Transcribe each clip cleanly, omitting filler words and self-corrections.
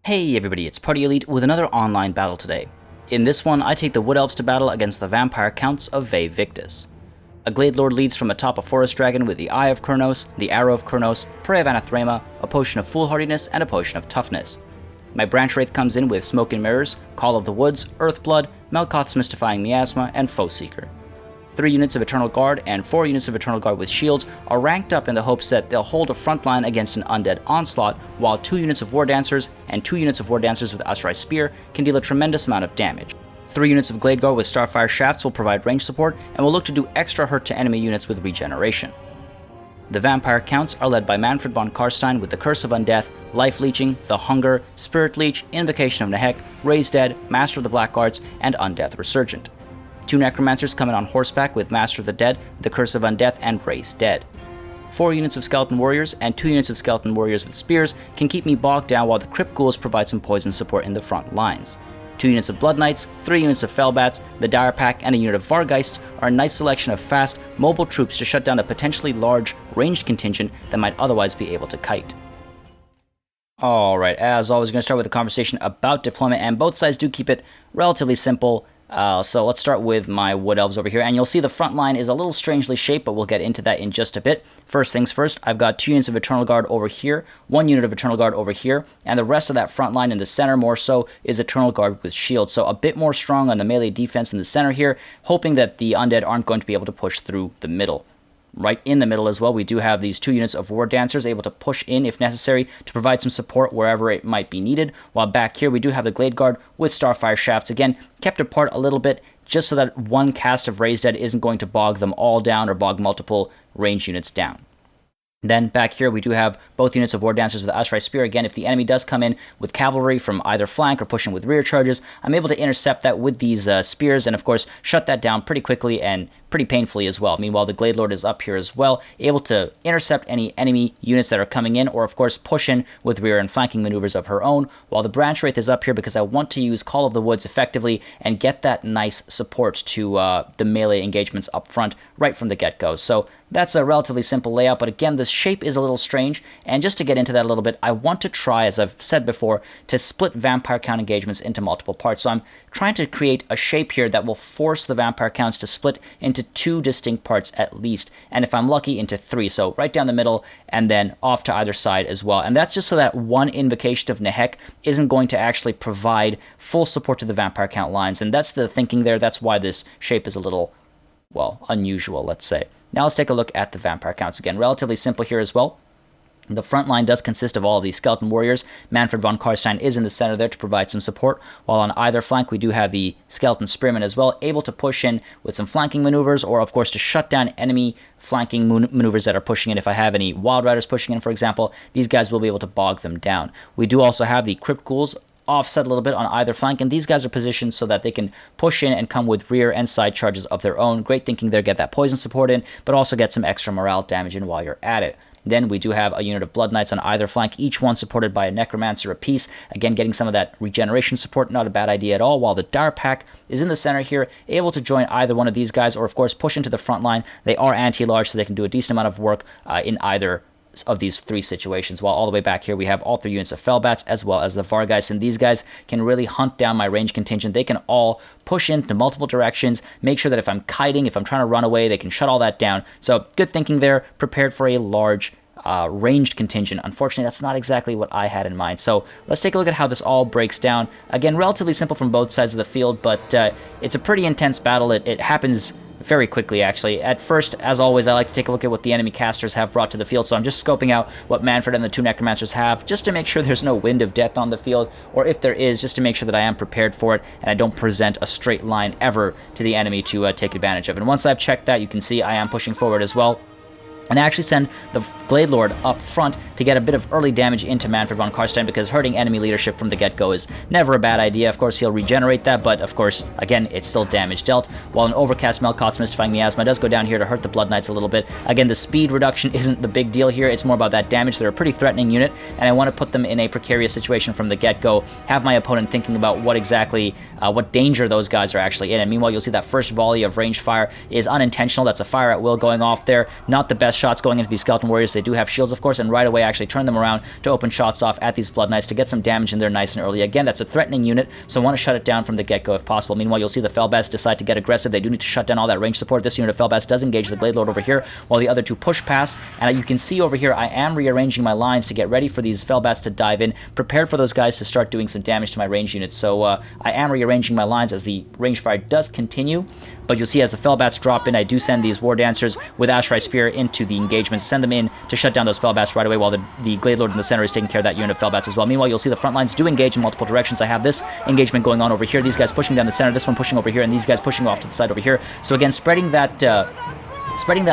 Hey everybody, it's Party Elite with another online battle today. In this one, I take the Wood Elves to battle against the Vampire Counts of Victis. A Glade Lord leads from atop a Forest Dragon with the Eye of Kurnos, the Arrow of Kurnos, Prey of Anathrema, a Potion of Foolhardiness, and a Potion of Toughness. My Branch Wraith comes in with Smoke and Mirrors, Call of the Woods, Earthblood, Melkoth's Mystifying Miasma, and Foe Seeker. 3 units of Eternal Guard and 4 units of Eternal Guard with shields are ranked up in the hopes that they'll hold a front line against an undead onslaught, while 2 units of War Dancers and 2 units of War Dancers with Asurai Spear can deal a tremendous amount of damage. 3 units of Glade Guard with Starfire Shafts will provide range support and will look to do extra hurt to enemy units with regeneration. The Vampire Counts are led by Manfred von Karstein with the Curse of Undeath, Life Leeching, the Hunger, Spirit Leech, Invocation of Nehek, Raise Dead, Master of the Black Arts, and Undeath Resurgent. 2 Necromancers come in on horseback with Master of the Dead, the Curse of Undeath, and Raise Dead. 4 units of Skeleton Warriors and 2 units of Skeleton Warriors with Spears can keep me bogged down while the Crypt Ghouls provide some poison support in the front lines. 2 units of Blood Knights, 3 units of Fellbats, the Dire Pack, and a unit of Vargheists are a nice selection of fast, mobile troops to shut down a potentially large, ranged contingent that might otherwise be able to kite. Alright, as always, we're going to start with a conversation about deployment, and both sides do keep it relatively simple. So let's start with my Wood Elves over here, and you'll see the front line is a little strangely shaped, but we'll get into that in just a bit. First things first, I've got 2 units of Eternal Guard over here, 1 unit of Eternal Guard over here, and the rest of that front line in the center more so is Eternal Guard with shield. So a bit more strong on the melee defense in the center here, hoping that the undead aren't going to be able to push through the middle. Right in the middle as well, we do have these 2 units of War Dancers able to push in if necessary to provide some support wherever it might be needed, while back here we do have the Glade Guard with Starfire Shafts, again, kept apart a little bit just so that one cast of Raise Dead isn't going to bog them all down or bog multiple range units down. Then back here we do have both units of War Dancers with Asurai Spear. Again, if the enemy does come in with cavalry from either flank or pushing with rear charges, I'm able to intercept that with these spears and of course shut that down pretty quickly and pretty painfully as well. Meanwhile, the Glade Lord is up here as well, able to intercept any enemy units that are coming in, or of course push in with rear and flanking maneuvers of her own, while the Branch Wraith is up here because I want to use Call of the Woods effectively and get that nice support to the melee engagements up front right from the get-go. So that's a relatively simple layout, but again, the shape is a little strange, and just to get into that a little bit, I want to try, as I've said before, to split Vampire Count engagements into multiple parts. So I'm trying to create a shape here that will force the Vampire Counts to split into 2 distinct parts at least, and if I'm lucky, into 3, so right down the middle, and then off to either side as well. And that's just so that one Invocation of Nehek isn't going to actually provide full support to the Vampire Count lines, and that's the thinking there. That's why this shape is a little, well, unusual, let's say. Now let's take a look at the Vampire Counts again. Relatively simple here as well. The front line does consist of all of these Skeleton Warriors. Manfred von Karstein is in the center there to provide some support, while on either flank we do have the Skeleton Spearmen as well, able to push in with some flanking maneuvers, or of course to shut down enemy flanking maneuvers that are pushing in. If I have any Wild Riders pushing in, for example, these guys will be able to bog them down. We do also have the Crypt Ghouls offset a little bit on either flank, and these guys are positioned so that they can push in and come with rear and side charges of their own. Great thinking there, get that poison support in, but also get some extra morale damage in while you're at it. Then we do have a unit of Blood Knights on either flank, each one supported by a Necromancer apiece. Again, getting some of that regeneration support, not a bad idea at all, while the Dire Pack is in the center here, able to join either one of these guys, or of course push into the front line. They are anti-large, so they can do a decent amount of work in either of these 3 situations, while all the way back here we have all 3 units of Fellbats as well as the Vargheists, and these guys can really hunt down my range contingent. They can all push into multiple directions, make sure that if I'm kiting, if I'm trying to run away, they can shut all that down. So good thinking there, prepared for a large ranged contingent. Unfortunately, that's not exactly what I had in mind. So let's take a look at how this all breaks down. Again, relatively simple from both sides of the field, but it's a pretty intense battle. It happens very quickly, actually. At first, as always, I like to take a look at what the enemy casters have brought to the field, so I'm just scoping out what Manfred and the 2 Necromancers have, just to make sure there's no Wind of Death on the field, or if there is, just to make sure that I am prepared for it, and I don't present a straight line ever to the enemy to take advantage of. And once I've checked that, you can see I am pushing forward as well. And I actually send the Glade Lord up front to get a bit of early damage into Manfred von Karstein, because hurting enemy leadership from the get-go is never a bad idea. Of course, he'll regenerate that, but of course, again, it's still damage dealt, while an Overcast Melkoth's Mystifying Miasma does go down here to hurt the Blood Knights a little bit. Again, the speed reduction isn't the big deal here, it's more about that damage. They're a pretty threatening unit, and I want to put them in a precarious situation from the get-go, have my opponent thinking about what exactly, what danger those guys are actually in, and meanwhile, you'll see that first volley of ranged fire is unintentional. That's a fire at will going off there. Not the best best shots going into these Skeleton Warriors. They do have shields, of course, and right away I actually turn them around to open shots off at these Blood Knights to get some damage in there nice and early. Again, that's a threatening unit, so I want to shut it down from the get-go if possible. Meanwhile, you'll see the Fellbats decide to get aggressive. They do need to shut down all that range support. This unit of Fellbats does engage the Glade Lord over here, while the other two push past, and you can see over here I am rearranging my lines to get ready for these Fellbats to dive in, prepared for those guys to start doing some damage to my range units. So I am rearranging my lines as the range fire does continue. But you'll see as the Fellbats drop in, I do send these War Dancers with Ashrai Spear into the engagements, send them in to shut down those Fellbats right away, while the Glade Lord in the center is taking care of that unit of Fellbats as well. Meanwhile, you'll see the front lines do engage in multiple directions. I have this engagement going on over here, these guys pushing down the center, this one pushing over here, and these guys pushing off to the side over here. So again, spreading that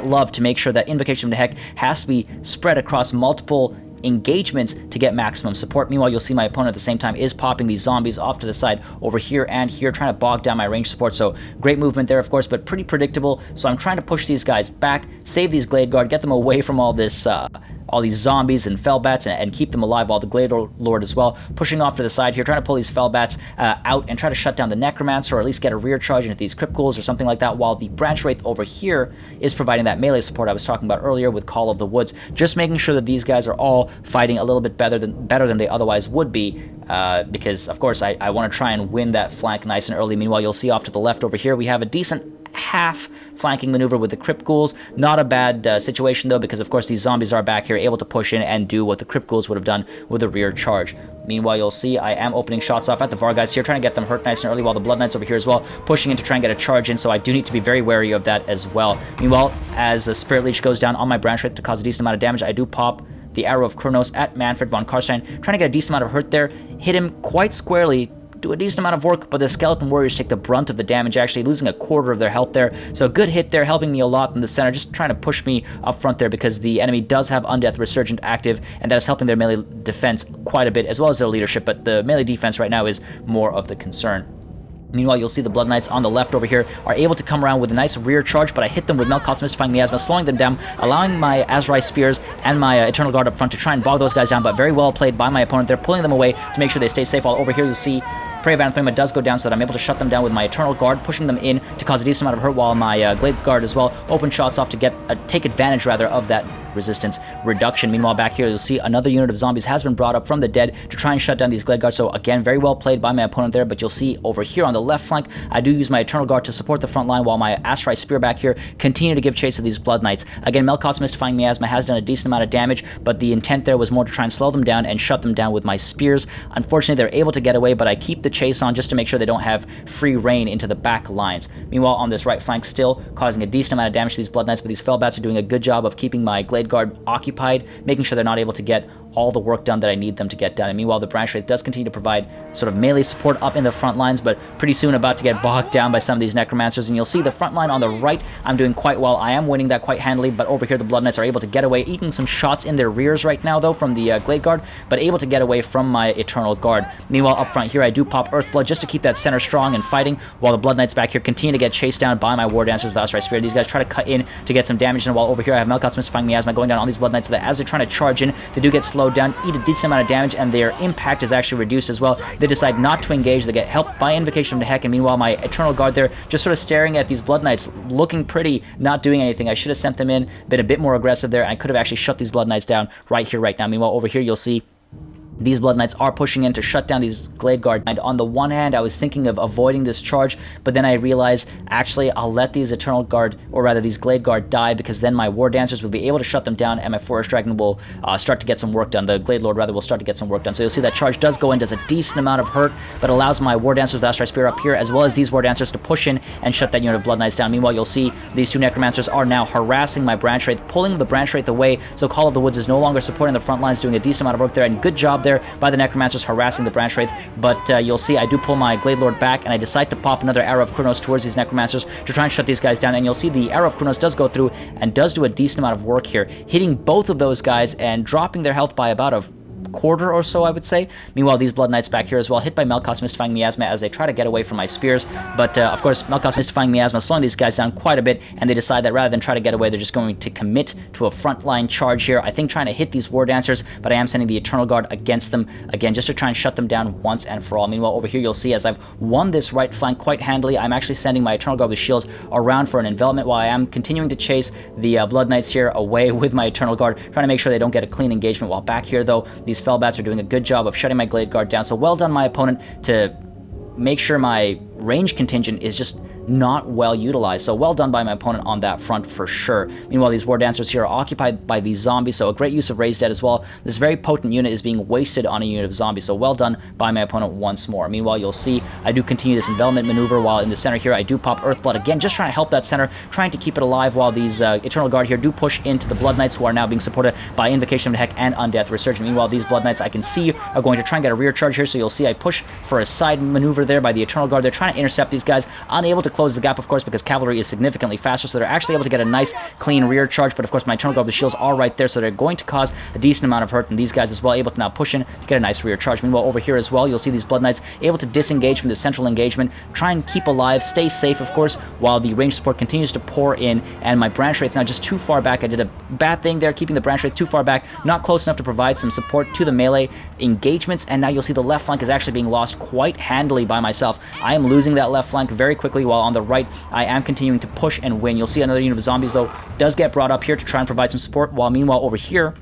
love to make sure that Invocation of the Heck has to be spread across multiple engagements to get maximum support. Meanwhile, you'll see my opponent at the same time is popping these zombies off to the side over here and here, trying to bog down my range support. So great movement there, of course, but pretty predictable. So I'm trying to push these guys back, save these Glade Guard, get them away from all this all these zombies and Fellbats and keep them alive, while the Glade Lord as well pushing off to the side here, trying to pull these Fellbats out and try to shut down the Necromancer, or at least get a rear charge into these Crypt Ghouls or something like that, while the Branch Wraith over here is providing that melee support I was talking about earlier with Call of the Woods, just making sure that these guys are all fighting a little bit better than they otherwise would be, because of course I want to try and win that flank nice and early. Meanwhile, you'll see off to the left over here we have a decent half flanking maneuver with the Crypt Ghouls. Not a bad situation though, because of course these zombies are back here able to push in and do what the Crypt Ghouls would have done with a rear charge. Meanwhile, you'll see I am opening shots off at the Vargheists here, trying to get them hurt nice and early, while the Blood Knights over here as well pushing in to try and get a charge in, so I do need to be very wary of that as well. Meanwhile, as the Spirit Leech goes down on my Branch Wraith to cause a decent amount of damage, I do pop the Arrow of Kronos at Manfred von Karstein, trying to get a decent amount of hurt there, hit him quite squarely, do a decent amount of work, but the Skeleton Warriors take the brunt of the damage, actually losing a quarter of their health there. So a good hit there, helping me a lot in the center, just trying to push me up front there, because the enemy does have Undeath Resurgent active, and that is helping their melee defense quite a bit, as well as their leadership, but the melee defense right now is more of the concern. Meanwhile, you'll see the Blood Knights on the left over here are able to come around with a nice rear charge, but I hit them with Melkot's Mystifying Miasma, slowing them down, allowing my Azrai Spears and my Eternal Guard up front to try and bog those guys down, but very well played by my opponent. They're pulling them away to make sure they stay safe, while over here you'll see Prey of Anathema does go down, so that I'm able to shut them down with my Eternal Guard, pushing them in to cause a decent amount of hurt, while my Glade Guard as well open shots off to get take advantage rather of that resistance reduction. Meanwhile, back here you'll see another unit of zombies has been brought up from the dead to try and shut down these Glade Guards. So again, very well played by my opponent there, but you'll see over here on the left flank I do use my Eternal Guard to support the front line, while my Ashrai Spear back here continue to give chase to these Blood Knights. Again, Melkot's Mystifying Miasma has done a decent amount of damage, but the intent there was more to try and slow them down and shut them down with my spears. Unfortunately, they're able to get away, but I keep the chase on just to make sure they don't have free reign into the back lines. Meanwhile, on this right flank, still causing a decent amount of damage to these Blood Knights, but these Fellbats are doing a good job of keeping my Glade Guard occupied, making sure they're not able to get all the work done that I need them to get done. And meanwhile, the Branch Wraith does continue to provide sort of melee support up in the front lines, but pretty soon about to get bogged down by some of these Necromancers. And you'll see the front line on the right, I'm doing quite well. I am winning that quite handily, but over here the Blood Knights are able to get away, eating some shots in their rears right now though from the Glade Guard, but able to get away from my Eternal Guard. Meanwhile, up front here I do pop Earthblood just to keep that center strong and fighting, while the Blood Knights back here continue to get chased down by my War Dancers with Ashrai Spear. These guys try to cut in to get some damage, and while over here I have Melkot's Mystifying Miasma going down on these Blood Knights, so that as they're trying to charge in, they do get slowed down, eat a decent amount of damage, and their impact is actually reduced as well. They decide not to engage, they get helped by Invocation of the Heck, and meanwhile my Eternal Guard there just sort of staring at these Blood Knights, looking pretty, not doing anything. I should have sent them in, been a bit more aggressive there. I could have actually shut these Blood Knights down right here, right now. Meanwhile, over here you'll see these Blood Knights are pushing in to shut down these Glade Guard. And on the one hand, I was thinking of avoiding this charge, but then I realized, actually, I'll let these Eternal Guard, or rather these Glade Guard, die, because then my War Dancers will be able to shut them down, and my Forest Dragon will start to get some work done. The Glade Lord, rather, will start to get some work done. So you'll see that charge does go in, does a decent amount of hurt, but allows my War Dancers with Ashrai Spear up here, as well as these War Dancers, to push in and shut that unit of Blood Knights down. Meanwhile, you'll see these two Necromancers are now harassing my Branch Wraith, pulling the Branch Wraith away, so Call of the Woods is no longer supporting the front lines, doing a decent amount of work there, and good job there by the Necromancers harassing the Branch Wraith. But you'll see I do pull my Glade Lord back, and I decide to pop another Arrow of Kronos towards these Necromancers to try and shut these guys down, and you'll see the Arrow of Kronos does go through and does do a decent amount of work here, hitting both of those guys and dropping their health by about quarter or so, I would say. Meanwhile, these Blood Knights back here as well, hit by Melkot's Mystifying Miasma as they try to get away from my spears. But, of course, Melkot's Mystifying Miasma slowing these guys down quite a bit, and they decide that rather than try to get away, they're just going to commit to a frontline charge here. I think trying to hit these War Dancers, but I am sending the Eternal Guard against them, again, just to try and shut them down once and for all. Meanwhile, over here, you'll see as I've won this right flank quite handily, I'm actually sending my Eternal Guard with shields around for an envelopment while I am continuing to chase the Blood Knights here away with my Eternal Guard, trying to make sure they don't get a clean engagement. While back here, though, these Fellbats are doing a good job of shutting my Glade Guard down. So well done, my opponent, to make sure my range contingent is just not well utilized. So well done by my opponent on that front for sure. Meanwhile, these War Dancers here are occupied by these zombies, so a great use of Raised Dead as well. This very potent unit is being wasted on a unit of zombies, so well done by my opponent once more. Meanwhile, you'll see I do continue this envelopment maneuver while in the center here I do pop Earthblood again, just trying to help that center, trying to keep it alive while these Eternal Guard here do push into the Blood Knights, who are now being supported by Invocation of the Heck and Undeath Resurgent. Meanwhile, these Blood Knights I can see are going to try and get a rear charge here, so you'll see I push for a side maneuver there by the Eternal Guard. They're trying to intercept these guys, unable to close the gap, of course, because cavalry is significantly faster, so they're actually able to get a nice clean rear charge. But of course my Eternal Guard with shields are right there, so they're going to cause a decent amount of hurt, and these guys as well able to now push in to get a nice rear charge. Meanwhile, over here as well, you'll see these Blood Knights able to disengage from the central engagement, try and keep alive, stay safe, of course, while the range support continues to pour in, and my Branch Wraith now just too far back. I did a bad thing there, keeping the Branch Wraith too far back, not close enough to provide some support to the melee engagements, and now you'll see the left flank is actually being lost quite handily by myself. I am losing that left flank very quickly, while on the right I am continuing to push and win. You'll see another unit of zombies, though, does get brought up here to try and provide some support, while meanwhile over here,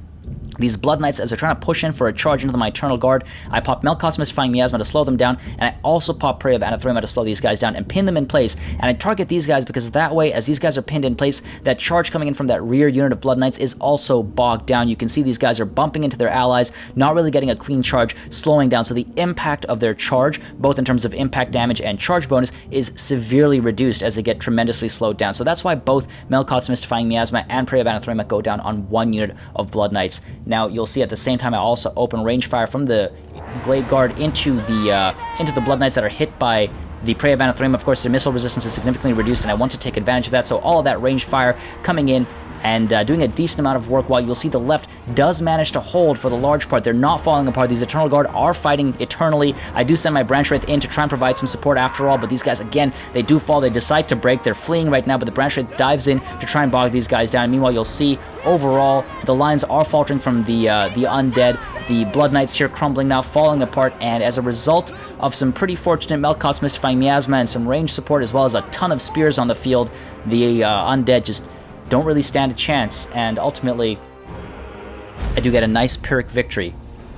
these Blood Knights, as they're trying to push in for a charge into my Eternal Guard, I pop Melkot's Mystifying Miasma to slow them down, and I also pop Prey of Anathema to slow these guys down and pin them in place. And I target these guys because that way, as these guys are pinned in place, that charge coming in from that rear unit of Blood Knights is also bogged down. You can see these guys are bumping into their allies, not really getting a clean charge, slowing down. So the impact of their charge, both in terms of impact damage and charge bonus, is severely reduced as they get tremendously slowed down. So that's why both Melkot's Mystifying Miasma and Prey of Anathema go down on one unit of Blood Knights. Now, you'll see at the same time I also open range fire from the Glade Guard into the Blood Knights that are hit by the Prey of Anathema. Of course, their missile resistance is significantly reduced, and I want to take advantage of that. So all of that range fire coming in and doing a decent amount of work, while you'll see the left does manage to hold for the large part. They're not falling apart. These Eternal Guard are fighting eternally. I do send my Branch Wraith in to try and provide some support after all, but these guys, again, they do fall. They decide to break. They're fleeing right now, but the Branch Wraith dives in to try and bog these guys down. Meanwhile, you'll see overall the lines are faltering from the undead. The Blood Knights here crumbling now, falling apart, and as a result of some pretty fortunate Melkot's Mystifying Miasma and some range support, as well as a ton of spears on the field, the undead just don't really stand a chance, and ultimately I do get a nice Pyrrhic victory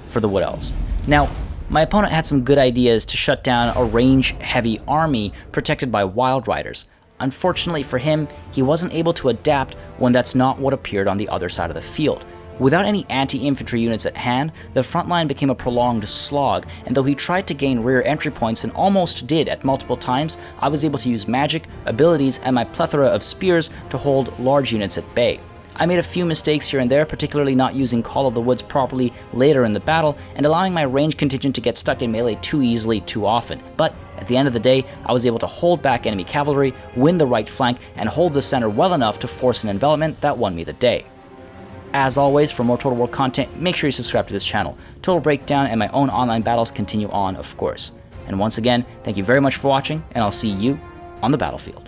for the Wood Elves. Now, my opponent had some good ideas to shut down a range-heavy army protected by Wild Riders. Unfortunately for him, he wasn't able to adapt when that's not what appeared on the other side of the field. Without any anti-infantry units at hand, the front line became a prolonged slog, and though he tried to gain rear entry points and almost did at multiple times, I was able to use magic, abilities, and my plethora of spears to hold large units at bay. I made a few mistakes here and there, particularly not using Call of the Woods properly later in the battle, and allowing my range contingent to get stuck in melee too easily too often. But at the end of the day, I was able to hold back enemy cavalry, win the right flank, and hold the center well enough to force an envelopment that won me the day. As always, for more Total War content, make sure you subscribe to this channel. Total Breakdown and my own online battles continue on, of course. And once again, thank you very much for watching, and I'll see you on the battlefield.